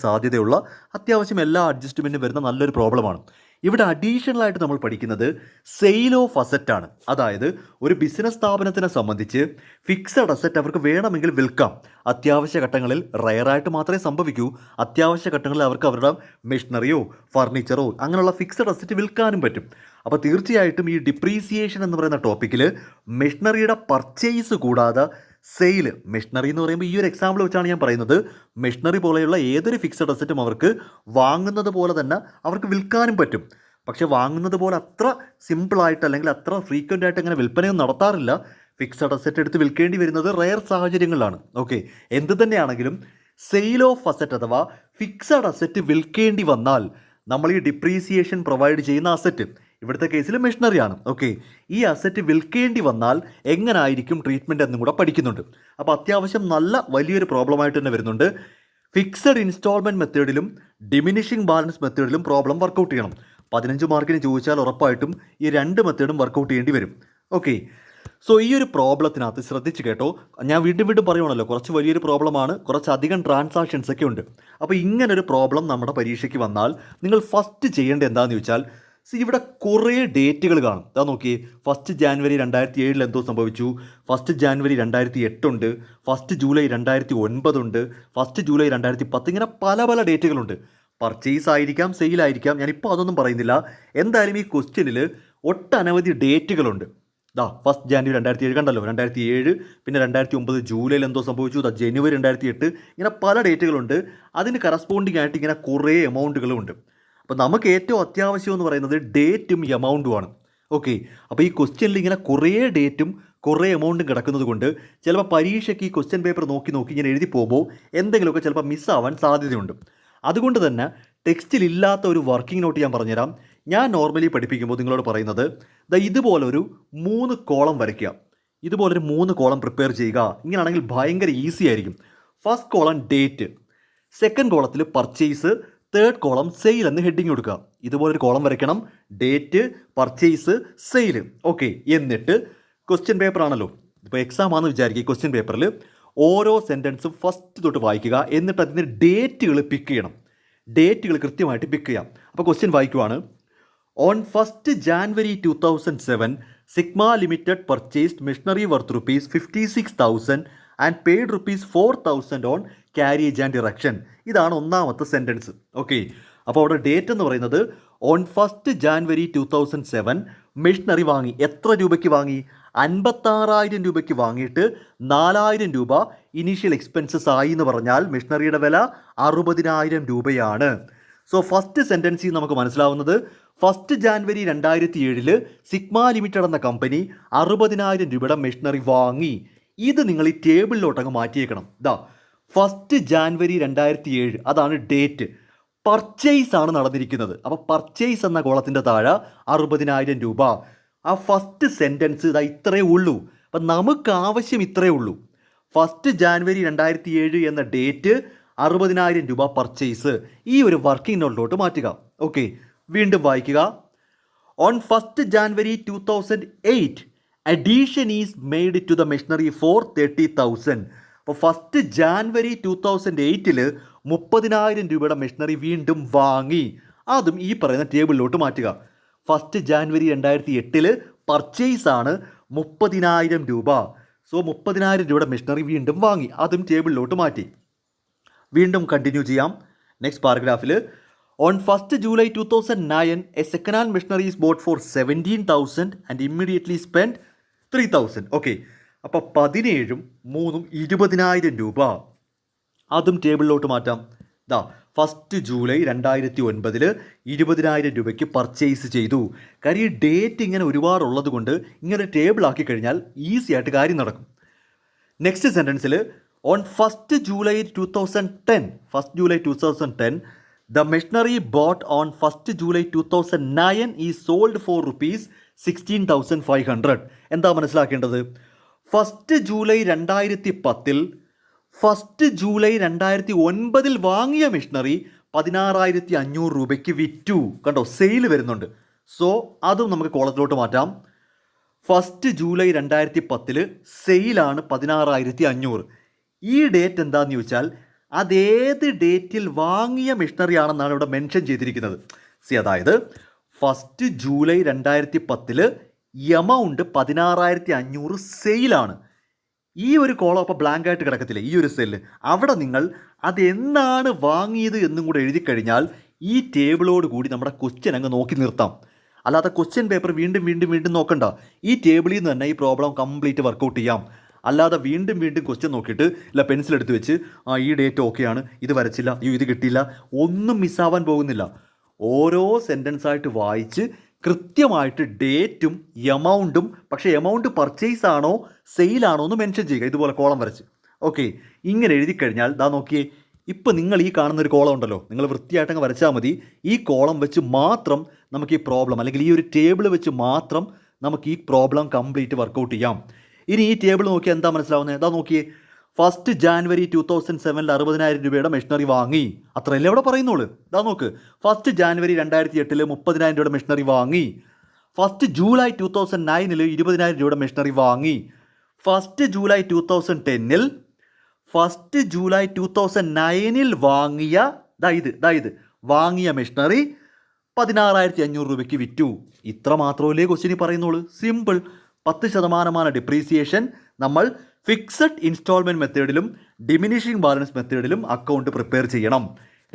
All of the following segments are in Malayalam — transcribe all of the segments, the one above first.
സാധ്യതയുള്ള അത്യാവശ്യം എല്ലാ അഡ്ജസ്റ്റ്മെൻറ്റും വരുന്ന നല്ലൊരു പ്രോബ്ലമാണ്. ഇവിടെ അഡീഷണലായിട്ട് നമ്മൾ പഠിക്കുന്നത് സെയിൽ ഓഫ് അസറ്റ് ആണ്. അതായത് ഒരു ബിസിനസ് സ്ഥാപനത്തിനെ സംബന്ധിച്ച് ഫിക്സഡ് അസറ്റ് അവർക്ക് വേണമെങ്കിൽ വിൽക്കാം. അത്യാവശ്യ ഘട്ടങ്ങളിൽ റയറായിട്ട് മാത്രമേ സംഭവിക്കൂ. അത്യാവശ്യ ഘട്ടങ്ങളിൽ അവർക്ക് അവരുടെ മെഷീനറിയോ ഫർണിച്ചറോ അങ്ങനെയുള്ള ഫിക്സഡ് അസറ്റ് വിൽക്കാനും പറ്റും. അപ്പോൾ തീർച്ചയായിട്ടും ഈ ഡിപ്രീസിയേഷൻ എന്ന് പറയുന്ന ടോപ്പിക്കിൽ മെഷീനറിയുടെ പർച്ചേസ് കൂടാതെ സെയിൽ, മെഷീനറി എന്ന് പറയുമ്പോൾ ഈ ഒരു എക്സാമ്പിൾ വെച്ചാണ് ഞാൻ പറയുന്നത്, മെഷീനറി പോലെയുള്ള ഏതൊരു ഫിക്സഡ് അസറ്റും അവർക്ക് വാങ്ങുന്നത് പോലെ തന്നെ അവർക്ക് വിൽക്കാനും പറ്റും. പക്ഷെ വാങ്ങുന്നത് പോലെ അത്ര സിമ്പിളായിട്ട് അല്ലെങ്കിൽ അത്ര ഫ്രീക്വൻ്റ് ആയിട്ട് അങ്ങനെ വിൽപ്പനയൊന്നും നടത്താറില്ല. ഫിക്സഡ് അസറ്റ് എടുത്ത് വിൽക്കേണ്ടി വരുന്നത് റെയർ സാഹചര്യങ്ങളിലാണ്. ഓക്കെ, എന്ത് തന്നെയാണെങ്കിലും സെയിൽ ഓഫ് അസറ്റ് അഥവാ ഫിക്സഡ് അസറ്റ് വിൽക്കേണ്ടി വന്നാൽ നമ്മൾ ഈ ഡിപ്രീസിയേഷൻ പ്രൊവൈഡ് ചെയ്യുന്ന അസറ്റ്, ഇവിടുത്തെ കേസിൽ മെഷീനറിയാണ്. ഓക്കെ, ഈ അസറ്റ് വിൽക്കേണ്ടി വന്നാൽ എങ്ങനായിരിക്കും ട്രീറ്റ്മെൻറ്റ് എന്നും കൂടെ പഠിക്കുന്നുണ്ട്. അപ്പോൾ അത്യാവശ്യം നല്ല വലിയൊരു പ്രോബ്ലമായിട്ട് തന്നെ വരുന്നുണ്ട്. ഫിക്സഡ് ഇൻസ്റ്റാൾമെൻറ്റ് മെത്തേഡിലും ഡിമിനിഷിംഗ് ബാലൻസ് മെത്തേഡിലും പ്രോബ്ലം വർക്കൗട്ട് ചെയ്യണം. 15 മാർക്കിന് ചോദിച്ചാൽ ഉറപ്പായിട്ടും ഈ രണ്ട് മെത്തേഡും വർക്കൗട്ട് ചെയ്യേണ്ടി വരും. ഓക്കെ, സോ ഈ ഒരു പ്രോബ്ലത്തിനകത്ത് ശ്രദ്ധിച്ച് കേട്ടോ. ഞാൻ വീണ്ടും പറയുവാണല്ലോ, കുറച്ച് വലിയൊരു പ്രോബ്ലമാണ്, കുറച്ചധികം ട്രാൻസാക്ഷൻസ് ഒക്കെ ഉണ്ട്. അപ്പോൾ ഇങ്ങനൊരു പ്രോബ്ലം നമ്മുടെ പരീക്ഷയ്ക്ക് വന്നാൽ നിങ്ങൾ ഫസ്റ്റ് ചെയ്യേണ്ടത് എന്താണെന്ന് ചോദിച്ചാൽ, ഇവിടെ കുറേ ഡേറ്റുകൾ കാണും. അതാ നോക്കിയേ, 1 ജാനുവരി 2007 എന്തോ സംഭവിച്ചു, 1 ജാനുവരി 2008 ഉണ്ട്, 1 ജൂലൈ 2009 ഉണ്ട്, 1 ജൂലൈ 2010, ഇങ്ങനെ പല ഡേറ്റുകളുണ്ട്. പർച്ചേസ് ആയിരിക്കാം, സെയിൽ ആയിരിക്കാം, ഞാനിപ്പോൾ അതൊന്നും പറയുന്നില്ല. എന്തായാലും ഈ ക്വസ്റ്റ്യനിൽ ഒട്ടനവധി ഡേറ്റുകളുണ്ട്. 1 ജാനുവരി 2007 കണ്ടല്ലോ, 2007, പിന്നെ 2009 ജൂലൈയിൽ എന്തോ സംഭവിച്ചു, ജനുവരി 2008, ഇങ്ങനെ പല ഡേറ്റുകളുണ്ട്. അതിന് കറസ്പോണ്ടിങ് ആയിട്ട് ഇങ്ങനെ കുറേ എമൗണ്ടുകളും ഉണ്ട്. അപ്പോൾ നമുക്ക് ഏറ്റവും അത്യാവശ്യം എന്ന് പറയുന്നത് ഡേറ്റും എമൗണ്ടുമാണ്. ഓക്കെ, അപ്പോൾ ഈ ക്വസ്റ്റ്യനിൽ ഇങ്ങനെ കുറേ ഡേറ്റും കുറേ എമൗണ്ടും കിടക്കുന്നത് കൊണ്ട് ചിലപ്പോൾ പരീക്ഷയ്ക്ക് ഈ ക്വസ്റ്റ്യൻ പേപ്പർ നോക്കി ഇങ്ങനെ എഴുതി പോകുമ്പോൾ എന്തെങ്കിലുമൊക്കെ ചിലപ്പോൾ മിസ്സാവാൻ സാധ്യതയുണ്ട്. അതുകൊണ്ട് തന്നെ ടെക്സ്റ്റിലില്ലാത്ത ഒരു വർക്കിംഗ് നോട്ട് ഞാൻ പറഞ്ഞുതരാം. ഞാൻ നോർമലി പഠിപ്പിക്കുമ്പോൾ നിങ്ങളോട് പറയുന്നത്, ഇതുപോലൊരു 3 കോളം വരയ്ക്കുക, ഇതുപോലൊരു 3 കോളം പ്രിപ്പയർ ചെയ്യുക. ഇങ്ങനെയാണെങ്കിൽ ഭയങ്കര ഈസി ആയിരിക്കും. ഫസ്റ്റ് കോളം ഡേറ്റ്, സെക്കൻഡ് കോളത്തിൽ പർച്ചേസ്, തേർഡ് കോളം സെയിൽ എന്ന് ഹെഡിങ് കൊടുക്കുക. ഇതുപോലൊരു കോളം വരയ്ക്കണം, ഡേറ്റ്, പർച്ചേസ്, സെയിൽ. ഓക്കെ, എന്നിട്ട് ക്വസ്റ്റ്യൻ പേപ്പർ ആണല്ലോ, ഇപ്പോൾ എക്സാം ആണെന്ന് വിചാരിക്കുക. ക്വസ്റ്റ്യൻ പേപ്പറിൽ ഓരോ സെൻറ്റൻസും ഫസ്റ്റ് തൊട്ട് വായിക്കുക, എന്നിട്ട് അതിന് ഡേറ്റുകൾ പിക്ക് ചെയ്യണം. ഡേറ്റുകൾ കൃത്യമായിട്ട് പിക്ക് ചെയ്യാം. അപ്പോൾ ക്വസ്റ്റ്യൻ വായിക്കുവാണ്, on 1 January 2007 Sigma limited purchased machinery worth ₹56,000 and paid ₹4,000 on carriage and erection. ഇതാണ് ഒന്നാമത്തെ സെൻറ്റൻസ്. ഓക്കെ, അപ്പോൾ അവിടെ ഡേറ്റ് എന്ന് പറയുന്നത് ഓൺ 1 ജാനുവരി 2007 മെഷീനറി വാങ്ങി. എത്ര രൂപയ്ക്ക് വാങ്ങി? 56,000 രൂപയ്ക്ക് വാങ്ങിയിട്ട് 4,000 രൂപ ഇനീഷ്യൽ എക്സ്പെൻസസ് ആയി എന്ന് പറഞ്ഞാൽ മെഷീനറിയുടെ വില 60,000 രൂപയാണ്. സോ ഫസ്റ്റ് സെൻറ്റൻസിൽ നമുക്ക് മനസ്സിലാവുന്നത് 1 ജാനുവരി 2007 സിഗ്മ ലിമിറ്റഡ് എന്ന കമ്പനി 60,000 രൂപയുടെ മെഷീനറി വാങ്ങി. ഇത് നിങ്ങൾ ഈ ടേബിളിലോട്ടങ്ങ് മാറ്റിയേക്കണം. 1 ജാനുവരി 2007 അതാണ് ഡേറ്റ്. പർച്ചേസ് ആണ് നടന്നിരിക്കുന്നത്. അപ്പോൾ പർച്ചേസ് എന്ന കോളത്തിൻ്റെ താഴെ 60,000 രൂപ. ആ ഫസ്റ്റ് സെൻറ്റൻസ് ഇത്രയേ ഉള്ളൂ. അപ്പം നമുക്ക് ആവശ്യം ഇത്രയേ ഉള്ളൂ. 1 ജാനുവരി 2007 എന്ന ഡേറ്റ്, 60,000 രൂപ പർച്ചേസ്. ഈ ഒരു വർക്കിംഗ് നോട്ടിലോട്ട് മാറ്റുക. ഓക്കെ, വീണ്ടും വായിക്കുക. On 1 January 2008 addition is made to the machinery for 30,000. അപ്പോൾ 1 ജാനുവരി 2008 30,000 രൂപയുടെ മെഷീനറി വീണ്ടും വാങ്ങി. അതും ഈ പറയുന്ന ടേബിളിലോട്ട് മാറ്റുക. 1 ജാനുവരി 2008 പർച്ചേസ് ആണ് 30,000 രൂപ. സോ 30,000 രൂപയുടെ മെഷീനറി വീണ്ടും വാങ്ങി. അതും ടേബിളിലോട്ട് മാറ്റി. വീണ്ടും കണ്ടിന്യൂ ചെയ്യാം. നെക്സ്റ്റ് പാരഗ്രാഫിൽ on 1 July 2009 a second hand machinery is bought for 17,000 and immediately spend 3,000. Okay, അപ്പോൾ 17ഉം 3ഉം 20,000 രൂപ. അതും ടേബിളിലോട്ട് മാറ്റാം. 1 ജൂലൈ 2009 20,000 രൂപയ്ക്ക് പർച്ചേസ് ചെയ്തു. കാര്യം ഈ ഡേറ്റ് ഇങ്ങനെ ഒരുപാടുള്ളത് കൊണ്ട് ഇങ്ങനെ ടേബിൾ ആക്കി കഴിഞ്ഞാൽ ഈസി ആയിട്ട് കാര്യം നടക്കും. നെക്സ്റ്റ് സെൻറ്റൻസിൽ on 1 July 2010 the machinery bought on 1 July 2009 is sold for ₹16,500. എന്താ മനസ്സിലാക്കേണ്ടത്? 1 ജൂലൈ 2010 1 ജൂലൈ 2009 വാങ്ങിയ മെഷീനറി 16,500 രൂപയ്ക്ക് വിറ്റു. കണ്ടോ, സെയിൽ വരുന്നുണ്ട്. സോ അതും നമുക്ക് കോളത്തിലോട്ട് മാറ്റാം. 1 ജൂലൈ 2010 സെയിലാണ് 16,500. ഈ ഡേറ്റ് എന്താണെന്ന് ചോദിച്ചാൽ അതേത് ഡേറ്റിൽ വാങ്ങിയ മെഷീനറി ആണെന്നാണ് ഇവിടെ മെൻഷൻ ചെയ്തിരിക്കുന്നത്. അതായത് 1 ജൂലൈ 2010 എമൗണ്ട് 16,500 സെയിലാണ്. ഈ ഒരു കോളം അപ്പോൾ ബ്ലാങ്ക് ആയിട്ട് കിടക്കത്തില്ല, ഈ ഒരു സെല്ല്. അവിടെ നിങ്ങൾ അതെന്നാണ് വാങ്ങിയത് എന്നും കൂടെ എഴുതി കഴിഞ്ഞാൽ ഈ ടേബിളോട് കൂടി നമ്മുടെ ക്വസ്റ്റ്യൻ അങ്ങ് നോക്കി നിർത്താം. അല്ലാതെ ക്വസ്റ്റ്യൻ പേപ്പർ വീണ്ടും വീണ്ടും വീണ്ടും നോക്കണ്ട. ഈ ടേബിളിൽ നിന്ന് തന്നെ ഈ പ്രോബ്ലം കംപ്ലീറ്റ് വർക്കൗട്ട് ചെയ്യാം. അല്ലാതെ വീണ്ടും വീണ്ടും ക്വസ്റ്റ്യൻ നോക്കിയിട്ട് ഇല്ല പെൻസിൽ എടുത്ത് വെച്ച് ഈ ഡേറ്റ് ഓക്കെയാണ്, ഇത് വരച്ചില്ല, ഇത് കിട്ടിയില്ല, ഒന്നും മിസ്സാവാൻ പോകുന്നില്ല. ഓരോ സെൻറ്റൻസ് ആയിട്ട് വായിച്ച് കൃത്യമായിട്ട് ഡേറ്റും എമൗണ്ടും, പക്ഷേ എമൗണ്ട് പർച്ചേസ് ആണോ സെയിലാണോ എന്ന് മെൻഷൻ ചെയ്യുക, ഇതുപോലെ കോളം വരച്ച്. ഓക്കെ, ഇങ്ങനെ എഴുതി കഴിഞ്ഞാൽ ദാ നോക്കിയേ, ഇപ്പം നിങ്ങൾ ഈ കാണുന്ന ഒരു കോളം ഉണ്ടല്ലോ, നിങ്ങൾ വൃത്തിയായിട്ടങ്ങ് വരച്ചാൽ മതി. ഈ കോളം വെച്ച് മാത്രം നമുക്ക് ഈ പ്രോബ്ലം, അല്ലെങ്കിൽ ഈ ഒരു ടേബിൾ വെച്ച് മാത്രം നമുക്ക് ഈ പ്രോബ്ലം കംപ്ലീറ്റ് വർക്കൗട്ട് ചെയ്യാം. ഇനി ഈ ടേബിൾ നോക്കിയാൽ എന്താ മനസ്സിലാവുന്നത്? എന്താ നോക്കിയേ, 1 ജാനുവരി 2007 60,000 രൂപയുടെ മെഷീനറി വാങ്ങി, അത്രയല്ലേ അവിടെ പറയുന്നുള്ളൂ. ഇതാ നോക്ക്, 1 ജാനുവരി 2008 30,000 രൂപയുടെ മെഷീനറി വാങ്ങി, 1 ജൂലൈ 2009 20,000 രൂപയുടെ മെഷീനറി വാങ്ങി, 1 ജൂലൈ 2010 1 ജൂലൈ 2009 വാങ്ങിയ ഇത് വാങ്ങിയ മെഷീനറി 16,500 രൂപയ്ക്ക് വിറ്റു. ഇത്ര മാത്രമല്ലേ ക്വസ്റ്റ്യനിൽ പറയുന്നുള്ളൂ. സിമ്പിൾ. 10% ഡിപ്രീസിയേഷൻ നമ്മൾ ഫിക്സഡ് ഇൻസ്റ്റാൾമെൻറ്റ് മെത്തേഡിലും ഡിമിനിഷിംഗ് ബാലൻസ് മെത്തേഡിലും അക്കൗണ്ട് പ്രിപ്പയർ ചെയ്യണം.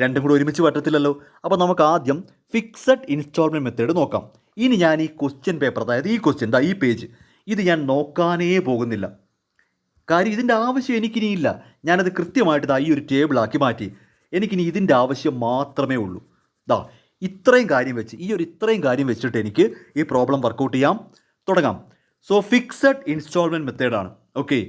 രണ്ടും കൂടെ ഒരുമിച്ച് പറ്റത്തില്ലല്ലോ. അപ്പോൾ നമുക്ക് ആദ്യം ഫിക്സഡ് ഇൻസ്റ്റാൾമെൻറ്റ് മെത്തേഡ് നോക്കാം. ഇനി ഞാൻ ഈ ക്വസ്റ്റ്യൻ പേപ്പർ, അതായത് ഈ ക്വസ്റ്റ്യൻ, ഈ പേജ്, ഇത് ഞാൻ നോക്കാനേ പോകുന്നില്ല. കാര്യം ഇതിൻ്റെ ആവശ്യം എനിക്കിനിയില്ല. ഞാനത് കൃത്യമായിട്ട് ഈ ഒരു ടേബിളാക്കി മാറ്റി. എനിക്കിനി ഇതിൻ്റെ ആവശ്യം മാത്രമേ ഉള്ളൂ. ഇത്രയും കാര്യം വെച്ച്, ഇത്രയും കാര്യം വെച്ചിട്ട് എനിക്ക് ഈ പ്രോബ്ലം വർക്കൗട്ട് ചെയ്യാം. തുടങ്ങാം. സോ ഫിക്സഡ് ഇൻസ്റ്റാൾമെൻറ്റ് മെത്തേഡാണ്. ഓക്കെ,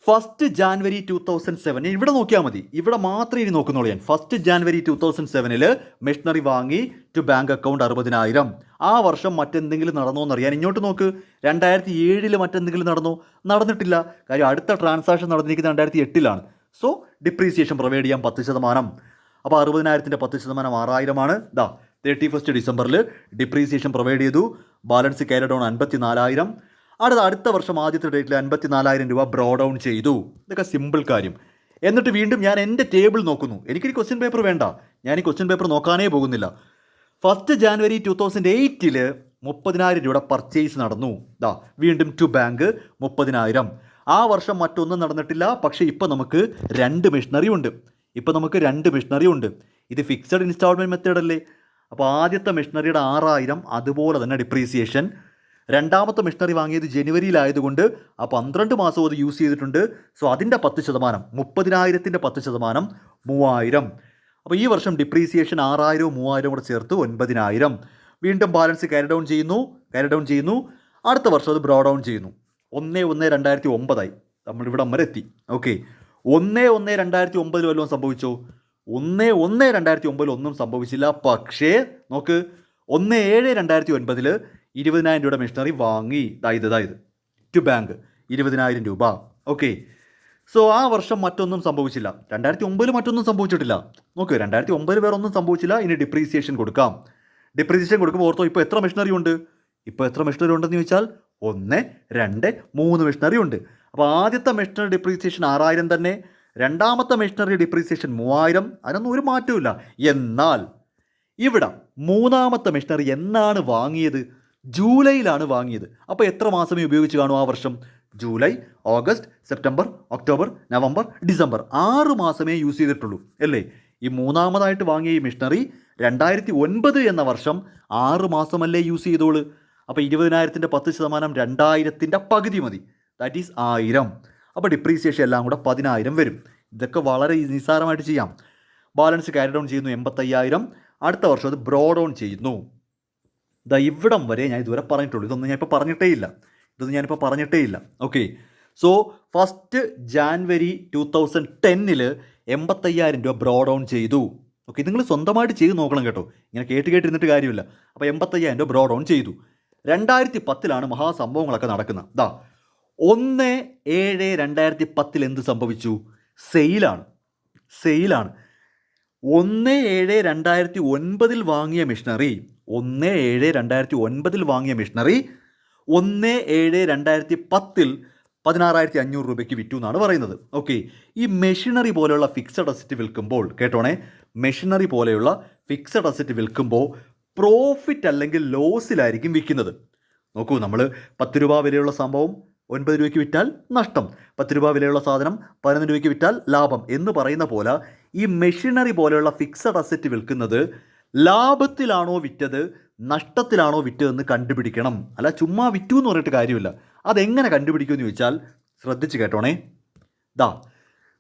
1 ജാനുവരി 2007 ഇവിടെ നോക്കിയാൽ മതി, ഇവിടെ മാത്രമേ ഇനി നോക്കുന്നുള്ളൂ ഞാൻ. 1 ജാനുവരി 2007 മെഷീനറി വാങ്ങി ടു ബാങ്ക് അക്കൗണ്ട് 60,000. ആ വർഷം മറ്റെന്തെങ്കിലും നടന്നോ എന്നറിയാൻ ഇങ്ങോട്ട് നോക്ക്. 2007 മറ്റെന്തെങ്കിലും നടന്നോ? നടന്നിട്ടില്ല. കാര്യം അടുത്ത ട്രാൻസാക്ഷൻ നടന്നിരിക്കുന്നത് 2008. സോ ഡിപ്രീസിയേഷൻ പ്രൊവൈഡ് ചെയ്യാം 10%. അപ്പോൾ 60,000ൻ്റെ 10% 6,000 ആണ്. 31 ഡിസംബറിൽ ഡിപ്രീസിയേഷൻ പ്രൊവൈഡ് ചെയ്തു. Balance carry down 54,000. അടുത്ത വർഷം ആദ്യത്തെ ഡേറ്റിൽ 54,000 രൂപ ബ്രോ ഡൗൺ ചെയ്തു. ഇതൊക്കെ സിമ്പിൾ കാര്യം. എന്നിട്ട് വീണ്ടും ഞാൻ എൻ്റെ ടേബിൾ നോക്കുന്നു. എനിക്കൊരു ക്വസ്റ്റ്യൻ പേപ്പർ വേണ്ട, ഞാൻ ഈ ക്വസ്റ്റ്യൻ പേപ്പർ നോക്കാനേ പോകുന്നില്ല. 1 ജാനുവരി 2008 30,000 രൂപയുടെ പർച്ചേസ് നടന്നു. വീണ്ടും ടു ബാങ്ക് 30,000. ആ വർഷം മറ്റൊന്നും നടന്നിട്ടില്ല. പക്ഷേ ഇപ്പം നമുക്ക് 2 മെഷീനറി ഉണ്ട്. ഇത് ഫിക്സഡ് ഇൻസ്റ്റാൾമെൻറ്റ് മെത്തേഡ് അല്ലേ. അപ്പോൾ ആദ്യത്തെ മെഷീനറിയുടെ 6,000 അതുപോലെ തന്നെ ഡിപ്രീസിയേഷൻ. രണ്ടാമത്തെ മെഷീനറി വാങ്ങിയത് ജനുവരിയിലായതുകൊണ്ട് ആ 12 മാസവും അത് യൂസ് ചെയ്തിട്ടുണ്ട്. സോ അതിൻ്റെ 10%, 30,000ൻ്റെ 10% 3,000. അപ്പോൾ ഈ വർഷം ഡിപ്രീസിയേഷൻ 6,000 3,000 കൂടെ ചേർത്ത് 9,000. വീണ്ടും ബാലൻസ് ക്യാരി ഡൗൺ ചെയ്യുന്നു. അടുത്ത വർഷം അത് ബ്രോ ഡൗൺ ചെയ്യുന്നു. 1/1/2009 നമ്മളിവിടെ വരെ എത്തി. ഓക്കെ, 1/1/2009 വല്ലതും സംഭവിച്ചോ? 1/1/2009 ഒന്നും സംഭവിച്ചില്ല. പക്ഷേ നോക്ക്, 1/7/2009 20,000 രൂപയുടെ മെഷീനറി വാങ്ങി. ഇതായത് ടു ബാങ്ക് 20,000 രൂപ. ഓക്കെ, സോ ആ വർഷം മറ്റൊന്നും സംഭവിച്ചില്ല. 2009 മറ്റൊന്നും സംഭവിച്ചിട്ടില്ല. നോക്ക്, 2009 വേറെ ഒന്നും സംഭവിച്ചില്ല. ഇനി ഡിപ്രീസിയേഷൻ കൊടുക്കാം. ഡിപ്രീസിയേഷൻ കൊടുക്കുമ്പോൾ ഓർത്തോ, ഇപ്പോൾ എത്ര മെഷീനറി ഉണ്ട്? ഉണ്ടെന്ന് ചോദിച്ചാൽ 1, 2, 3 മെഷീനറി ഉണ്ട്. അപ്പോൾ ആദ്യത്തെ മെഷീനറി ഡിപ്രീസിയേഷൻ 6,000 തന്നെ. രണ്ടാമത്തെ മെഷീനറി ഡിപ്രീസിയേഷൻ 3,000. അതിനൊന്നും ഒരു മാറ്റമില്ല. എന്നാൽ ഇവിടെ മൂന്നാമത്തെ മെഷീനറി എന്നാണ് വാങ്ങിയത്? ജൂലൈയിലാണ് വാങ്ങിയത്. അപ്പോൾ എത്ര മാസമേ ഉപയോഗിച്ച് കാണും ആ വർഷം? July, August, September, October, November, December, 6 മാസമേ യൂസ് ചെയ്തിട്ടുള്ളൂ അല്ലേ. ഈ മൂന്നാമതായിട്ട് വാങ്ങിയ ഈ മെഷീനറി 2009 എന്ന വർഷം 6 മാസമല്ലേ യൂസ് ചെയ്തോളൂ. അപ്പോൾ 20,000ൻ്റെ 10% 2,000ൻ്റെ പകുതി മതി, ദാറ്റ് ഈസ് 1,000. അപ്പോൾ ഡിപ്രീസിയേഷൻ എല്ലാം കൂടെ 10,000 വരും. ഇതൊക്കെ വളരെ നിസ്സാരമായിട്ട് ചെയ്യാം. ബാലൻസ് ക്യാരി ഡൗൺ ചെയ്യുന്നു 85,000. അടുത്ത വർഷം അത് ബ്രോ ഡൗൺ ചെയ്യുന്നു. ഇവിടം വരെ ഞാൻ ഇതുവരെ പറഞ്ഞിട്ടുള്ളൂ. ഇതൊന്നും ഞാനിപ്പോൾ പറഞ്ഞിട്ടേ ഇല്ല. ഓക്കെ, സോ 1 ജാനുവരി 2010 85,000 രൂപ ബ്രോ ഡൗൺ ചെയ്തു. ഓക്കെ, നിങ്ങൾ സ്വന്തമായിട്ട് ചെയ്ത് നോക്കണം കേട്ടോ, ഇങ്ങനെ കേട്ടിരുന്നിട്ട് കാര്യമില്ല. അപ്പോൾ 85,000 രൂപ ബ്രോ ഡൗൺ ചെയ്തു. 2010 മഹാസംഭവങ്ങളൊക്കെ നടക്കുന്നത്. 1/7/2010 എന്ത് സംഭവിച്ചു? സെയിലാണ്. 1/7/2009 വാങ്ങിയ മെഷീനറി 1/7/2009 വാങ്ങിയ മെഷീനറി 1/7/2010 16,500 രൂപയ്ക്ക് വിറ്റു എന്നാണ് പറയുന്നത്. ഓക്കെ, ഈ മെഷീനറി പോലെയുള്ള ഫിക്സഡ് അസറ്റ് വിൽക്കുമ്പോൾ കേട്ടോണേ, മെഷീനറി പോലെയുള്ള ഫിക്സഡ് അസറ്റ് വിൽക്കുമ്പോൾ പ്രോഫിറ്റ് അല്ലെങ്കിൽ ലോസിലായിരിക്കും വിൽക്കുന്നത്. നോക്കൂ, നമ്മൾ 10 രൂപ വിലയുള്ള സംഭവം 9 രൂപയ്ക്ക് വിറ്റാൽ നഷ്ടം, 10 രൂപ വിലയുള്ള സാധനം 11 രൂപയ്ക്ക് വിറ്റാൽ ലാഭം എന്ന് പറയുന്ന പോലെ ഈ മെഷീനറി പോലെയുള്ള ഫിക്സഡ് അസറ്റ് വിൽക്കുന്നത് ലാഭത്തിലാണോ വിറ്റത് നഷ്ടത്തിലാണോ വിറ്റതെന്ന് കണ്ടുപിടിക്കണം. അല്ല ചുമ്മാ വിറ്റു എന്ന് പറഞ്ഞിട്ട് കാര്യമില്ല. അതെങ്ങനെ കണ്ടുപിടിക്കുമെന്ന് ചോദിച്ചാൽ ശ്രദ്ധിച്ച് കേട്ടോണേ. ദാ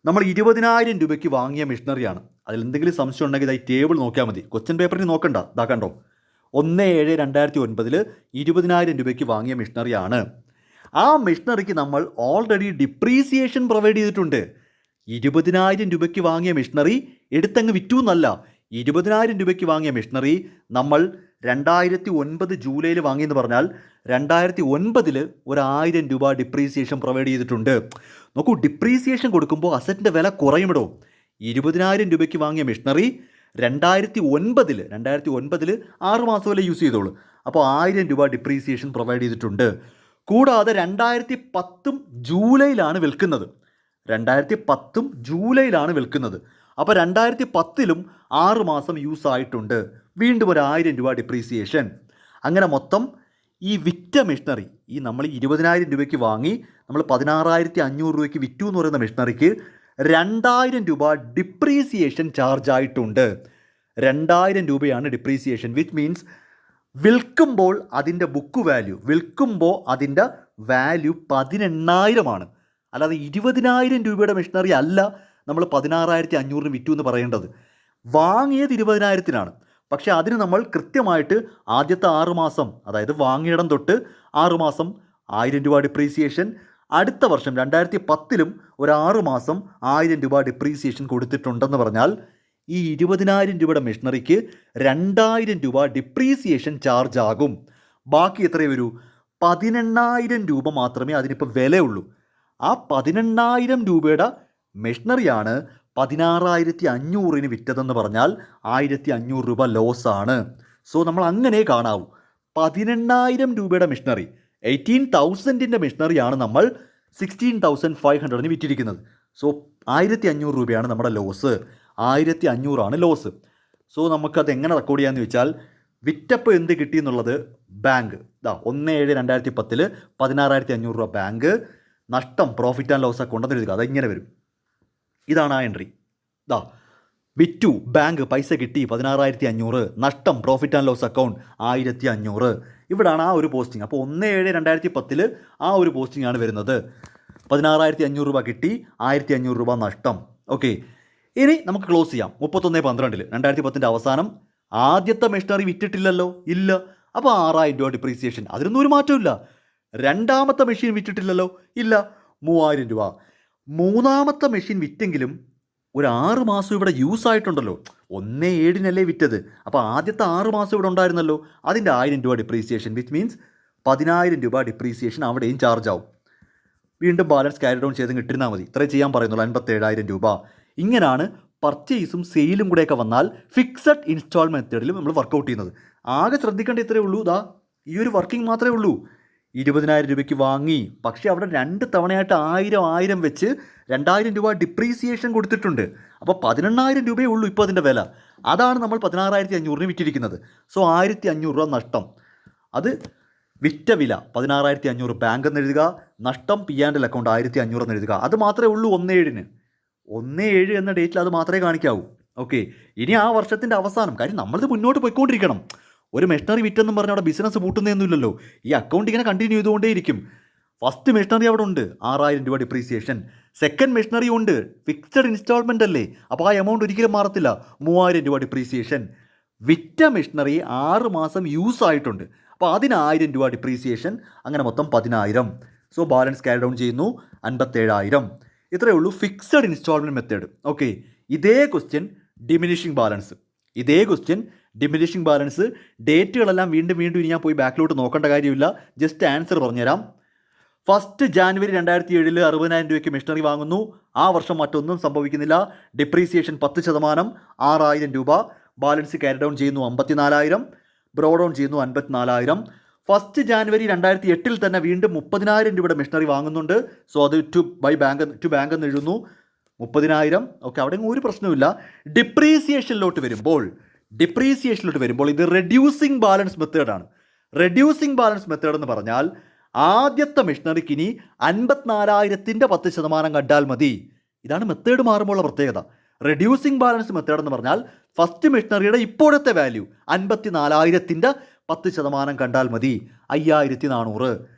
നമ്മൾ 20,000 രൂപയ്ക്ക് വാങ്ങിയ മെഷീനറിയാണ്. അതിൽ എന്തെങ്കിലും സംശയം ഉണ്ടെങ്കിൽ ഈ ടേബിൾ നോക്കിയാൽ മതി, ക്വസ്റ്റ്യൻ പേപ്പറിൽ നോക്കണ്ട. ദാ കണ്ടോ, 1/7/2009 20,000 രൂപയ്ക്ക് വാങ്ങിയ മെഷീനറിയാണ്. ആ മെഷീനറിക്ക് നമ്മൾ ഓൾറെഡി ഡിപ്രീസിയേഷൻ പ്രൊവൈഡ് ചെയ്തിട്ടുണ്ട്. 20,000 രൂപയ്ക്ക് വാങ്ങിയ മെഷീനറി എടുത്തങ്ങ് വിറ്റു എന്നല്ല. 20,000 രൂപയ്ക്ക് വാങ്ങിയ മെഷീനറി നമ്മൾ 2009 ജൂലൈയിൽ വാങ്ങിയെന്ന് പറഞ്ഞാൽ 2009 1,000 രൂപ ഡിപ്രീസിയേഷൻ പ്രൊവൈഡ് ചെയ്തിട്ടുണ്ട്. നോക്കൂ, ഡിപ്രീസിയേഷൻ കൊടുക്കുമ്പോൾ അസറ്റിൻ്റെ വില കുറയുമിടോ. 20,000 രൂപയ്ക്ക് വാങ്ങിയ മെഷീനറി 2009 6 മാസം വരെ യൂസ് ചെയ്തോളൂ. അപ്പോൾ 1,000 രൂപ ഡിപ്രീസിയേഷൻ പ്രൊവൈഡ് ചെയ്തിട്ടുണ്ട്. കൂടാതെ 2010 ജൂലൈയിലാണ് വിൽക്കുന്നത്. 2010 ജൂലൈയിലാണ് വിൽക്കുന്നത്. അപ്പോൾ 2010 6 മാസം യൂസ് ആയിട്ടുണ്ട്. വീണ്ടും 1,000 രൂപ ഡിപ്രീസിയേഷൻ. അങ്ങനെ മൊത്തം ഈ വിറ്റ മെഷീനറി, ഈ നമ്മൾ 20,000 രൂപയ്ക്ക് വാങ്ങി നമ്മൾ 16,500 രൂപയ്ക്ക് വിറ്റു എന്ന് പറയുന്ന മെഷീനറിക്ക് 2,000 രൂപ ഡിപ്രീസിയേഷൻ ചാർജ് ആയിട്ടുണ്ട്. 2,000 രൂപയാണ് ഡിപ്രീസിയേഷൻ. വിച്ച് മീൻസ് വിൽക്കുമ്പോൾ അതിൻ്റെ ബുക്ക് വാല്യൂ, വിൽക്കുമ്പോൾ അതിൻ്റെ വാല്യൂ 18,000 ആണ്. അല്ലാതെ 20,000 രൂപയുടെ മെഷീനറി അല്ല നമ്മൾ 16,500 വിറ്റു എന്ന് പറയേണ്ടത്. വാങ്ങിയത് 20,000-നാണ്. പക്ഷേ അതിന് നമ്മൾ കൃത്യമായിട്ട് ആദ്യത്തെ 6 മാസം, അതായത് വാങ്ങിയിടം തൊട്ട് 6 മാസം 1,000 രൂപ ഡിപ്രീസിയേഷൻ, അടുത്ത വർഷം 2010 ഒരു 6 മാസം 1,000 രൂപ ഡിപ്രീസിയേഷൻ കൊടുത്തിട്ടുണ്ടെന്ന് പറഞ്ഞാൽ ഈ 20,000 രൂപയുടെ മെഷീനറിക്ക് 2,000 രൂപ ഡിപ്രീസിയേഷൻ ചാർജ് ആകും. ബാക്കി എത്രയേ വരൂ? 18,000 രൂപ മാത്രമേ അതിനിപ്പോൾ വിലയുള്ളൂ. ആ 18,000 രൂപയുടെ മെഷീനറിയാണ് 16,500-ന് വിറ്റതെന്ന് പറഞ്ഞാൽ 1,500 രൂപ ലോസാണ്. സോ നമ്മൾ അങ്ങനെ കാണാവൂ. 18,000 രൂപയുടെ മെഷീനറി, 18,000-ൻ്റെ മെഷീനറിയാണ് നമ്മൾ 16,500-ന് വിറ്റിരിക്കുന്നത്. സോ 1,500 രൂപയാണ് നമ്മുടെ ലോസ്. 1,500 ആണ് ലോസ്. സോ നമുക്കത് എങ്ങനെ റെക്കോർഡ് ചെയ്യാമെന്ന് വെച്ചാൽ, വിറ്റപ്പോൾ എന്ത് കിട്ടി എന്നുള്ളത് ബാങ്ക്, 1/7/2010 16,500 രൂപ ബാങ്ക്, നഷ്ടം പ്രോഫിറ്റ് ആൻഡ് ലോസ് അക്കൗണ്ട് എഴുതുക. അതെങ്ങനെ വരും? ഇതാണ് ആ എൻട്രി. വിറ്റു, ബാങ്ക് പൈസ കിട്ടി 16,500, നഷ്ടം പ്രോഫിറ്റ് ആൻഡ് ലോസ് അക്കൗണ്ട് 1,500. ഇവിടാണ് ആ ഒരു പോസ്റ്റിംഗ്. അപ്പോൾ 1/7/2010 ആ ഒരു പോസ്റ്റിംഗ് ആണ് വരുന്നത്. 16,500 രൂപ കിട്ടി, 1,500 രൂപ നഷ്ടം. ഓക്കെ, ഇനി നമുക്ക് ക്ലോസ് ചെയ്യാം. 31/12 2010 അവസാനം ആദ്യത്തെ മെഷീനറി വിറ്റിട്ടില്ലല്ലോ, ഇല്ല. അപ്പോൾ 6,000 രൂപ ഡിപ്രീസിയേഷൻ, അതിനൊന്നും ഒരു മാറ്റമില്ല. രണ്ടാമത്തെ മെഷീൻ വിറ്റിട്ടില്ലല്ലോ, ഇല്ല, 3,000 രൂപ. മൂന്നാമത്തെ മെഷീൻ വിറ്റെങ്കിലും ഒരു 6 മാസം ഇവിടെ യൂസ് ആയിട്ടുണ്ടല്ലോ. 1/7-നല്ലേ വിറ്റത്. അപ്പോൾ ആദ്യത്തെ 6 മാസം ഇവിടെ ഉണ്ടായിരുന്നല്ലോ, അതിൻ്റെ 1,000 രൂപ ഡിപ്രീസിയേഷൻ. വിച്ച് മീൻസ് 10,000 രൂപ ഡിപ്രീസിയേഷൻ അവിടെയും ചാർജ് ആവും. വീണ്ടും ബാലൻസ് ക്യാരി ഡൗൺ ചെയ്ത് ഇട്ടിരുന്നാൽ മതി. ഇത്രയും ചെയ്യാൻ പറയുന്നുള്ളൂ, 57,000 രൂപ. ഇങ്ങനെയാണ് പർച്ചേസും സെയിലും കൂടെയൊക്കെ വന്നാൽ ഫിക്സഡ് ഇൻസ്റ്റാൾമെൻറ്റ് മെത്തേഡിൽ നമ്മൾ വർക്കൗട്ട് ചെയ്യുന്നത്. ആകെ ശ്രദ്ധിക്കേണ്ട ഇത്രയേ ഉള്ളൂ. ഈ ഒരു വർക്കിംഗ് മാത്രമേ ഉള്ളൂ. 20,000 രൂപയ്ക്ക് വാങ്ങി, പക്ഷേ അവിടെ 2 തവണയായിട്ട് 1,000 വെച്ച് 2,000 രൂപ ഡിപ്രീസിയേഷൻ കൊടുത്തിട്ടുണ്ട്. അപ്പോൾ 18,000 രൂപയേ ഉള്ളൂ ഇപ്പോൾ അതിൻ്റെ വില. അതാണ് നമ്മൾ 16,500-ന് വിറ്റിരിക്കുന്നത്. സോ 1,500 രൂപ നഷ്ടം. അത് വിറ്റ വില 16,500 ബാങ്ക് എന്ന് എഴുതുക, നഷ്ടം P&L അക്കൗണ്ട് 1,500 എന്ന് എഴുതുക. അത് മാത്രമേ ഉള്ളൂ 1/7-ന്. 1/7 എന്ന ഡേറ്റിൽ അത് മാത്രമേ കാണിക്കാവൂ. ഓക്കെ, ഇനി ആ വർഷത്തിൻ്റെ അവസാനം, കാര്യം നമ്മളിത് മുന്നോട്ട് പോയിക്കൊണ്ടിരിക്കണം. ഒരു മെഷീനറി വിറ്റെന്നും പറഞ്ഞാൽ അവിടെ ബിസിനസ് പൂട്ടുന്നതൊന്നുമില്ലല്ലോ. ഈ അക്കൗണ്ട് ഇങ്ങനെ കണ്ടിന്യൂ ചെയ്തുകൊണ്ടേയിരിക്കും. ഫസ്റ്റ് മെഷീനറി അവിടെ ഉണ്ട്, 6,000 രൂപ ഡിപ്രീസിയേഷൻ. സെക്കൻഡ് മെഷീനറി ഉണ്ട്, ഫിക്സഡ് ഇൻസ്റ്റാൾമെൻ്റ് അല്ലേ, അപ്പോൾ ആ എമൗണ്ട് ഒരിക്കലും മാറത്തില്ല, 3,000 രൂപ ഡിപ്രീസിയേഷൻ. വിറ്റ മെഷീനറി 6 മാസം യൂസ് ആയിട്ടുണ്ട്, അപ്പോൾ അതിന് 1,000 രൂപ ഡിപ്രീസിയേഷൻ. അങ്ങനെ മൊത്തം 10,000. സോ ബാലൻസ് ക്യാരി ഡൗൺ ചെയ്യുന്നു, 57,000. ഇത്രയേ ഉള്ളൂ ഫിക്സഡ് ഇൻസ്റ്റാൾമെൻറ്റ് മെത്തേഡ്. ഓക്കെ, ഇതേ ക്വസ്റ്റ്യൻ ഡിമിനിഷിംഗ് ബാലൻസ്, ഡേറ്റുകളെല്ലാം വീണ്ടും ഇനി ഞാൻ പോയി ബാക്കിലോട്ട് നോക്കേണ്ട കാര്യമില്ല, ജസ്റ്റ് ആൻസർ പറഞ്ഞുതരാം. 1 ജാനുവരി 2007 60,000 രൂപയ്ക്ക് മെഷീനറി വാങ്ങുന്നു. ആ വർഷം മറ്റൊന്നും സംഭവിക്കുന്നില്ല. ഡിപ്രീസിയേഷൻ 10%, 6,000 രൂപ. ബാലൻസ് ക്യാരി ഡൗൺ ചെയ്യുന്നു 54,000, ബ്രോ ഡൗൺ ചെയ്യുന്നു 54,000. 1 ജാനുവരി 2008 തന്നെ വീണ്ടും 30,000 രൂപയുടെ മെഷീനറി വാങ്ങുന്നുണ്ട്. സോ അത് ടു ബാങ്ക് എന്ന് എഴുതുന്നു. 30,000. ഓക്കെ, അവിടെ ഒരു പ്രശ്നവുമില്ല. ഡിപ്രീസിയേഷനിലോട്ട് വരുമ്പോൾ ഇത് റെഡ്യൂസിങ് ബാലൻസ് മെത്തേഡാണ്. റെഡ്യൂസിങ് ബാലൻസ് മെത്തേഡ് എന്ന് പറഞ്ഞാൽ ആദ്യത്തെ മെഷീനറിക്ക് ഇനി 54,000-ന്റെ 10% കണ്ടാൽ മതി. ഇതാണ് മെത്തേഡ് മാറുമ്പോഴുള്ള പ്രത്യേകത. റെഡ്യൂസിങ് ബാലൻസ് മെത്തേഡ് എന്ന് പറഞ്ഞാൽ ഫസ്റ്റ് മെഷീനറിയുടെ ഇപ്പോഴത്തെ വാല്യൂ 54,000-ന്റെ 10% കണ്ടാൽ മതി, 5,400.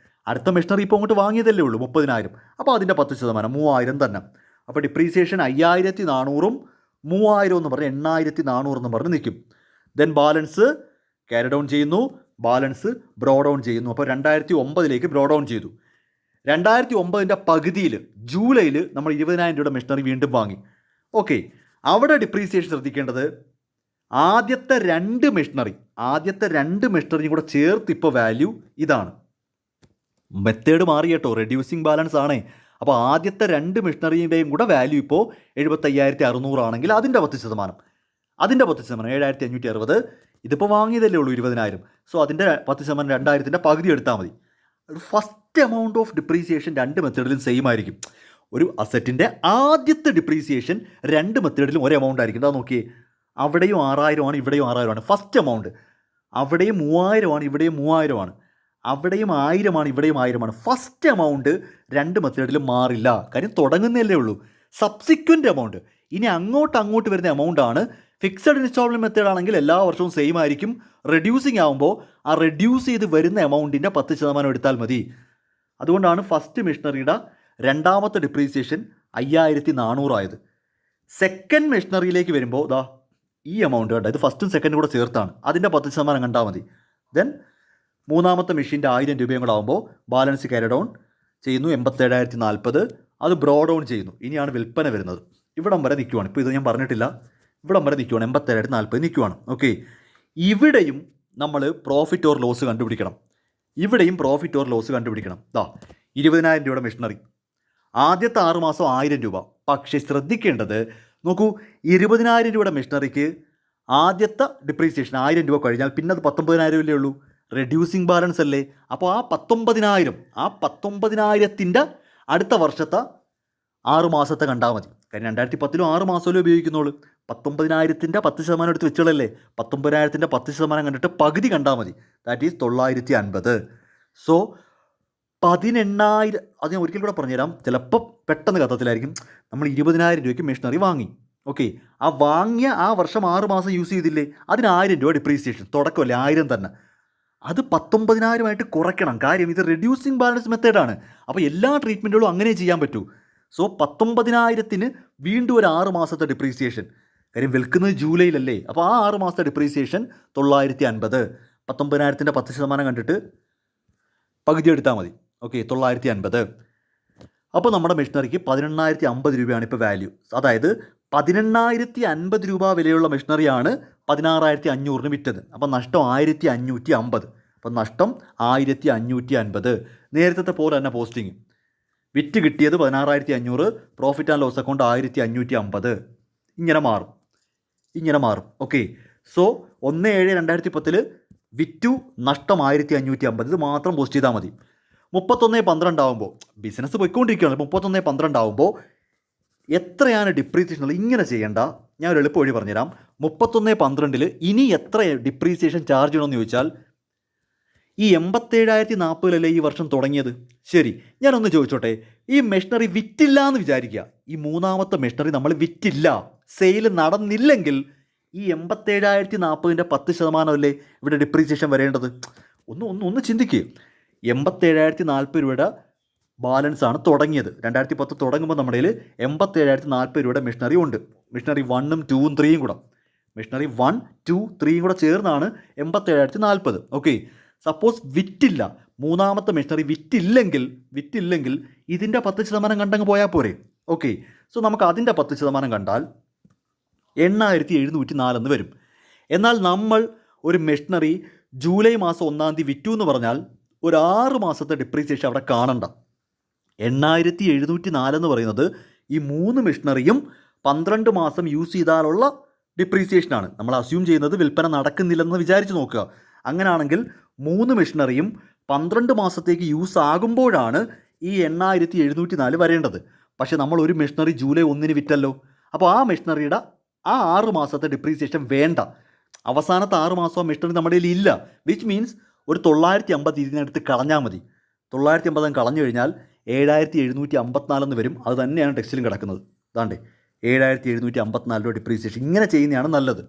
അടുത്ത മെഷീനറി ഇപ്പോൾ അങ്ങോട്ട് വാങ്ങിയതല്ലേ ഉള്ളൂ 30,000. അപ്പോൾ അതിൻ്റെ 10% 3,000 തന്നെ. അപ്പോൾ ഡിപ്രീസിയേഷൻ 5,400-ഉം 3,000 എന്ന് പറഞ്ഞ് 8,400 എന്ന് പറഞ്ഞ് നിൽക്കും. ദെൻ ബാലൻസ് ക്യാരി ഡൗൺ ചെയ്യുന്നു, ബാലൻസ് ബ്രോ ഡൗൺ ചെയ്യുന്നു. അപ്പോൾ 2009 ബ്രോ ഡൗൺ ചെയ്തു. 2009-ന്റെ പകുതിയിൽ ജൂലൈയിൽ നമ്മൾ 20,000 രൂപയുടെ മെഷീനറി വീണ്ടും വാങ്ങി. ഓക്കെ, അവിടെ ഡിപ്രീസിയേഷൻ ശ്രദ്ധിക്കേണ്ടത് ആദ്യത്തെ രണ്ട് മെഷീനറിയും കൂടെ ചേർത്ത് ഇപ്പോൾ വാല്യൂ ഇതാണ്. മെത്തേഡ് മാറി കേട്ടോ, റെഡ്യൂസിങ് ബാലൻസ് ആണേ. അപ്പോൾ ആദ്യത്തെ രണ്ട് മെഷീനറിയുടെയും കൂടെ വാല്യൂ ഇപ്പോൾ 75,600 ആണെങ്കിൽ അതിൻ്റെ 10%, 7,560. ഇതിപ്പോൾ വാങ്ങിയതല്ലേ ഉള്ളൂ 20,000. സോ അതിൻ്റെ 10% 2,000-ൻ്റെ പകുതി എടുത്താൽ മതി. ഫസ്റ്റ് എമൗണ്ട് ഓഫ് ഡിപ്രീസിയേഷൻ രണ്ട് മെത്തേഡിലും സെയിം ആയിരിക്കും. ഒരു അസറ്റിൻ്റെ ആദ്യത്തെ ഡിപ്രീസിയേഷൻ രണ്ട് മെത്തേഡിലും ഒരേ എമൗണ്ട് ആയിരിക്കും. അതാ നോക്കിയേ, അവിടെയും 6,000 ആണ്, ഇവിടെയും 6,000 ആണ് ഫസ്റ്റ് എമൗണ്ട്. അവിടെയും 3,000 ആണ്, ഇവിടെയും 3,000 ആണ്. അവിടെയും 1,000 ആണ്, ഇവിടെയും 1,000 ആണ്. ഫസ്റ്റ് എമൗണ്ട് രണ്ട് മെത്തേഡിലും മാറില്ല, കാര്യം തുടങ്ങുന്നതല്ലേ ഉള്ളൂ. സബ്സിക്വൻ്റ് എമൗണ്ട്, ഇനി അങ്ങോട്ട് വരുന്ന എമൗണ്ട് ആണ്. ഫിക്സഡ് ഇൻസ്റ്റാൾമെൻറ്റ് മെത്തേഡ് ആണെങ്കിൽ എല്ലാ വർഷവും സെയിം ആയിരിക്കും. റെഡ്യൂസിങ് ആകുമ്പോൾ ആ റെഡ്യൂസ് ചെയ്ത് വരുന്ന എമൗണ്ടിൻ്റെ 10% എടുത്താൽ മതി. അതുകൊണ്ടാണ് ഫസ്റ്റ് മെഷീനറിയുടെ രണ്ടാമത്തെ ഡിപ്രീസിയേഷൻ 5,400 ആയത്. സെക്കൻഡ് മെഷീനറിയിലേക്ക് വരുമ്പോൾ ദാ ഈ എമൗണ്ട് കണ്ട, ഇത് ഫസ്റ്റും സെക്കൻഡും കൂടെ ചേർത്താണ്, അതിൻ്റെ 10% കണ്ടാൽ മതി. ദെൻ മൂന്നാമത്തെ മെഷീൻ്റെ 1,000 രൂപയും കൂടെ ആകുമ്പോൾ ബാലൻസ് ക്യാരി ഡൗൺ ചെയ്യുന്നു, 87,040. അത് ബ്രോ ഡൗൺ ചെയ്യുന്നു. ഇനിയാണ് വിൽപ്പന വരുന്നത്. ഇവിടം വരെ നിൽക്കുവാണ്. ഇപ്പോൾ ഇത് ഞാൻ പറഞ്ഞിട്ടില്ല, ഇവിടം വരെ നിൽക്കുവാണ്, 87,040 നിൽക്കുവാണ്. ഓക്കെ, ഇവിടെയും നമ്മൾ പ്രോഫിറ്റ് ഓർ ലോസ് കണ്ടുപിടിക്കണം. ദാ 20,000 രൂപയുടെ മെഷീനറി, ആദ്യത്തെ 6 മാസം 1,000 രൂപ. പക്ഷേ ശ്രദ്ധിക്കേണ്ടത് നോക്കൂ, 20,000 രൂപയുടെ മെഷീനറിക്ക് ആദ്യത്തെ ഡിപ്രീസിയേഷൻ 1,000 രൂപ കഴിഞ്ഞാൽ പിന്നെ അത് 19,000 ഉള്ളൂ. റെഡ്യൂസിങ് ബാലൻസ് അല്ലേ. അപ്പോൾ ആ 19,000-ൻ്റെ അടുത്ത വർഷത്തെ 6 മാസത്തെ കണ്ടാൽ മതി. കാര്യം 2010 6 മാസമല്ലേ ഉപയോഗിക്കുന്നുള്ളൂ. 19,000-ൻ്റെ 10% എടുത്ത് വെച്ചോളല്ലേ. 19,000-ൻ്റെ 10% കണ്ടിട്ട് പകുതി കണ്ടാൽ മതി. That is 950. സോ 18,000, അത് ഞാൻ ഒരിക്കലും കൂടെ പറഞ്ഞുതരാം, ചിലപ്പോൾ പെട്ടെന്ന് കത്തത്തിലായിരിക്കും. നമ്മൾ 20,000 രൂപയ്ക്ക് മെഷീനറി വാങ്ങി. ഓക്കെ, ആ വാങ്ങിയ ആ വർഷം 6 മാസം യൂസ് ചെയ്തില്ലേ, അതിന് 1,000 രൂപ ഡിപ്രീസിയേഷൻ, തുടക്കമല്ലേ 1,000 തന്നെ. അത് 19,000 കുറയ്ക്കണം. കാര്യം ഇത് റെഡ്യൂസിങ് ബാലൻസ് മെത്തേഡാണ്. അപ്പോൾ എല്ലാ ട്രീറ്റ്മെൻറ്റുകളും അങ്ങനെ ചെയ്യാൻ പറ്റൂ. സോ 19,000-ന് വീണ്ടും ഒരു 6 മാസത്തെ ഡിപ്രീസിയേഷൻ. കാര്യം വിൽക്കുന്നത് ജൂലൈയിലല്ലേ. അപ്പോൾ ആ 6 മാസത്തെ ഡിപ്രീസിയേഷൻ 950. 19,000-ൻ്റെ 10% കണ്ടിട്ട് പകുതി എടുത്താൽ മതി. ഓക്കെ, 950. അപ്പോൾ നമ്മുടെ മെഷീനറിക്ക് 18,050 രൂപയാണ് ഇപ്പോൾ വാല്യൂ. അതായത് 18,050 രൂപ വിലയുള്ള മെഷീനറിയാണ് 16,500-ന് വിറ്റത്. അപ്പോൾ നഷ്ടം 1,550. അപ്പോൾ നഷ്ടം 1,550. നേരത്തെ പോലെ തന്നെ പോസ്റ്റിങ്. വിറ്റ് കിട്ടിയത് 16,500, പ്രോഫിറ്റ് ആൻഡ് ലോസ് അക്കൗണ്ട് 1,550. ഇങ്ങനെ മാറും. ഓക്കെ, സോ 1/7/2010 വിറ്റു, നഷ്ടം 1,550. ഇത് മാത്രം പോസ്റ്റ് ചെയ്താൽ മതി. 31/12 ആകുമ്പോൾ ബിസിനസ് പോയിക്കൊണ്ടിരിക്കുകയാണ്. 31/12 ആകുമ്പോൾ എത്രയാണ് ഡിപ്രീസിയേഷൻ ഉള്ളത് ഇങ്ങനെ ചെയ്യേണ്ട. ഞാൻ ഒരു എളുപ്പ വഴി പറഞ്ഞുതരാം. 31/12 ഇനി എത്ര ഡിപ്രീസിയേഷൻ ചാർജ് ചെയ്യണമെന്ന് ചോദിച്ചാൽ, ഈ 87,040 ഈ വർഷം തുടങ്ങിയത്. ശരി, ഞാനൊന്ന് ചോദിച്ചോട്ടെ, ഈ മെഷീനറി വിറ്റില്ല എന്ന് വിചാരിക്കുക. ഈ മൂന്നാമത്തെ മെഷീനറി നമ്മൾ വിറ്റില്ല, സെയിൽ നടന്നില്ലെങ്കിൽ ഈ 87,040-ൻ്റെ 10% അല്ലേ ഇവിടെ ഡിപ്രീസിയേഷൻ വരേണ്ടത്. ഒന്ന് ചിന്തിക്കുക. 87,040 രൂപയുടെ ബാലൻസ് ആണ് തുടങ്ങിയത്. 2010 തുടങ്ങുമ്പോൾ നമ്മുടെ കയ്യിൽ 87,040 രൂപയുടെ മെഷീനറി ഉണ്ട്. മെഷീനറി 1ഉം 2ഉം 3ഉം കൂടെ, മെഷീനറി 1, 2, 3 കൂടെ ചേർന്നാണ് 87,040. ഓക്കെ, സപ്പോസ് വിറ്റില്ല, മൂന്നാമത്തെ മെഷീനറി വിറ്റില്ലെങ്കിൽ ഇതിൻ്റെ 10% കണ്ടങ്ങ് പോയാൽ പോരെ. ഓക്കെ, സോ നമുക്ക് അതിൻ്റെ 10% കണ്ടാൽ 8,704 വരും. എന്നാൽ നമ്മൾ ഒരു മെഷീനറി ജൂലൈ മാസം 1-ാം തീയതി വിറ്റു എന്ന് പറഞ്ഞാൽ ഒരു 6 മാസത്തെ ഡിപ്രീസിയേഷൻ അവിടെ കാണണ്ട. 8,704 എന്ന് പറയുന്നത് ഈ 3 മെഷീനറിയും 12 മാസം യൂസ് ചെയ്താലുള്ള ഡിപ്രീസിയേഷനാണ്. നമ്മൾ അസ്യൂം ചെയ്യുന്നത് വിൽപ്പന നടക്കുന്നില്ലെന്ന് വിചാരിച്ച് നോക്കുക. അങ്ങനെയാണെങ്കിൽ 3 മെഷീനറിയും 12 മാസത്തേക്ക് യൂസ് ആകുമ്പോഴാണ് ഈ 8704 വരേണ്ടത്. പക്ഷേ നമ്മൾ ഒരു മെഷീനറി ജൂലൈ 1 വിറ്റല്ലോ. അപ്പോൾ ആ മെഷീനറിയുടെ ആ 6 മാസത്തെ ഡിപ്രീസിയേഷൻ വേണ്ട. അവസാനത്തെ 6 മാസം ആ മെഷീനറി നമ്മുടെ കയ്യിൽ ഇല്ല. വിച്ച് മീൻസ് ഒരു 950 ഇതിനടുത്ത് കളഞ്ഞാൽ മതി. 950 കളഞ്ഞു കഴിഞ്ഞാൽ 7754 വരും. അത് തന്നെയാണ് ടെക്സ്റ്റിലും കിടക്കുന്നത്. അതാണ്ടേ 7754 ഡിപ്രീസിയേഷൻ. ഇങ്ങനെ ചെയ്യുന്നതാണ് നല്ലത്.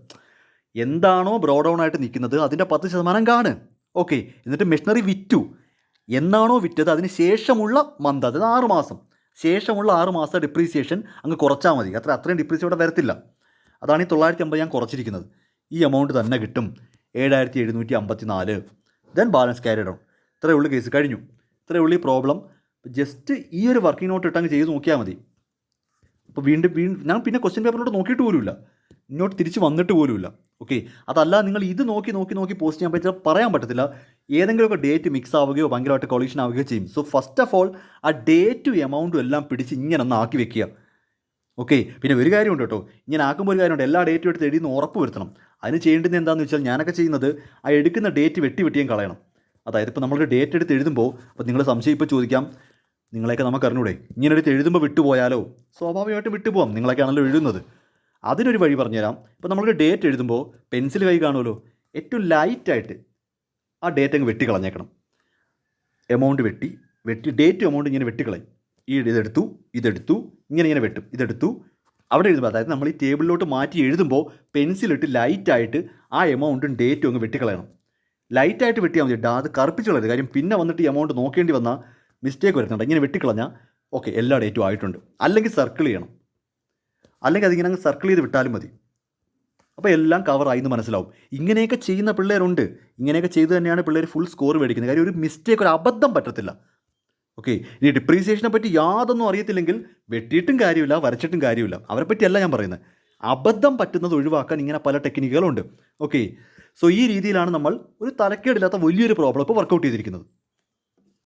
എന്താണോ ബ്രോഡൗൺ ആയിട്ട് നിൽക്കുന്നത് അതിൻ്റെ 10% കാണ്. ഓക്കെ, എന്നിട്ട് മെഷീനറി വിറ്റു. എന്നാണോ വിറ്റത് അതിന് ശേഷമുള്ള മന്ത്, അതായത് 6 മാസം ശേഷമുള്ള 6 മാസം ഡിപ്രീസിയേഷൻ അങ്ങ് കുറച്ചാൽ മതി. അത്രയും ഡിപ്രീസിയേഷൻ ഇവിടെ വരത്തില്ല. അതാണ് ഈ 950 ഞാൻ കുറച്ചിരിക്കുന്നത്. ഈ എമൗണ്ട് തന്നെ കിട്ടും, 7754. Then balance carry down. ഇത്രയേ ഉള്ളൂ, കേസ് കഴിഞ്ഞു. ഇത്രയേ ഉള്ളൂ ഈ പ്രോബ്ലം. ജസ്റ്റ് ഈ ഒരു വർക്കിംഗ് നോട്ട് ഇട്ടങ്ങ് ചെയ്ത് നോക്കിയാൽ മതി. അപ്പോൾ വീണ്ടും ഞാൻ പിന്നെ ക്വസ്റ്റ്യൻ പേപ്പറിലോട്ട് നോക്കിയിട്ട് പോലുമില്ല, ഇങ്ങോട്ട് തിരിച്ച് വന്നിട്ട് പോലുമില്ല. ഓക്കെ, അതല്ല നിങ്ങൾ ഇത് നോക്കി പോസ്റ്റ് ചെയ്യാൻ പറ്റില്ല, പറയാൻ പറ്റത്തില്ല. ഏതെങ്കിലുമൊക്കെ ഡേറ്റ് മിക്സ് ആവുകയോ ഭയങ്കരമായിട്ട് കൊളീഷൻ ആവുകയോ ചെയ്യും. സോ ഫസ്റ്റ് ഓഫ് ഓൾ ആ ഡേറ്റും എമൗണ്ടും എല്ലാം പിടിച്ച് ഇങ്ങനെ ഒന്ന് ആക്കി വെക്കുക. ഓക്കെ, പിന്നെ ഒരു കാര്യമുണ്ട് കേട്ടോ, ഇങ്ങനെ ആക്കുമ്പോൾ ഒരു കാര്യമുണ്ട്, എല്ലാ ഡേറ്റും എടുത്ത് എഴുതുന്ന ഉറപ്പ് വരുത്തണം. അതിന് ചെയ്യേണ്ടത് എന്താണെന്ന് വെച്ചാൽ ഞാനൊക്കെ ചെയ്യുന്നത് ആ എടുക്കുന്ന ഡേറ്റ് വെട്ടിയും കളയണം. അതായത് ഇപ്പോൾ നമ്മളൊരു ഡേറ്റ് എടുത്ത് എഴുതുമ്പോൾ, അപ്പോൾ നിങ്ങൾ സംശയം ഇപ്പോൾ ചോദിക്കാം, നിങ്ങളെയൊക്കെ നമുക്ക് അറിഞ്ഞൂടെ, ഇങ്ങനെ എടുത്ത് എഴുതുമ്പോൾ വിട്ടുപോയാലോ? സ്വാഭാവികമായിട്ടും വിട്ടുപോകാം, നിങ്ങളൊക്കെ ആണല്ലോ എഴുതുന്നത്. അതിനൊരു വഴി പറഞ്ഞുതരാം. ഇപ്പോൾ നമ്മളൊരു ഡേറ്റ് എഴുതുമ്പോൾ പെൻസിൽ കൈ കാണുമല്ലോ, ഏറ്റവും ലൈറ്റായിട്ട് ആ ഡേറ്റ് അങ്ങ് വെട്ടിക്കളഞ്ഞേക്കണം. എമൗണ്ട് വെട്ടി ഡേറ്റും എമൗണ്ട് ഇങ്ങനെ വെട്ടിക്കളയും. ഇതെടുത്തു ഇങ്ങനെ വെട്ടും, ഇതെടുത്തു അവിടെ എഴുതുമ്പോൾ, അതായത് നമ്മൾ ഈ ടേബിളിലോട്ട് മാറ്റി എഴുതുമ്പോൾ പെൻസിലിട്ട് ലൈറ്റായിട്ട് ആ എമൗണ്ടും ഡേറ്റും അങ്ങ് വെട്ടിക്കളയണം. ലൈറ്റായിട്ട് വെട്ടിയാൽ മതി, അത് കറുപ്പിച്ച് കളയരുത്. കാര്യം പിന്നെ വന്നിട്ട് ഈ എമൗണ്ട് നോക്കേണ്ടി വന്നാൽ മിസ്റ്റേക്ക് വരുന്നുണ്ട്. ഇങ്ങനെ വെട്ടിക്കളഞ്ഞാൽ ഓക്കെ, എല്ലാ ഡേറ്റും ആയിട്ടുണ്ട്. അല്ലെങ്കിൽ സർക്കിൾ ചെയ്യണം, അല്ലെങ്കിൽ അതിങ്ങനെ അങ്ങ് സർക്കിൾ ചെയ്ത് വിട്ടാലും മതി. അപ്പോൾ എല്ലാം കവറായി എന്ന് മനസ്സിലാവും. ഇങ്ങനെയൊക്കെ ചെയ്യുന്ന പിള്ളേരുണ്ട്. ഇങ്ങനെയൊക്കെ ചെയ്ത് തന്നെയാണ് പിള്ളേർ ഫുൾ സ്കോർ മേടിക്കുന്നത്. കാര്യം ഒരു മിസ്റ്റേക്ക്, ഒരു അബദ്ധം പറ്റത്തില്ല. ഓക്കെ, ഇനി ഡിപ്രീസിയേഷനെ പറ്റി യാതൊന്നും അറിയത്തില്ലെങ്കിൽ വെട്ടിയിട്ടും കാര്യമില്ല, വരച്ചിട്ടും കാര്യമില്ല. അവരെ പറ്റിയല്ല ഞാൻ പറയുന്നത്. അബദ്ധം പറ്റുന്നത് ഒഴിവാക്കാൻ ഇങ്ങനെ പല ടെക്നിക്കുകളുണ്ട്. ഓക്കെ, സോ ഈ രീതിയിലാണ് നമ്മൾ ഒരു തലക്കേടില്ലാത്ത വലിയൊരു പ്രോബ്ലം ഇപ്പോൾ വർക്കൗട്ട് ചെയ്തിരിക്കുന്നത്.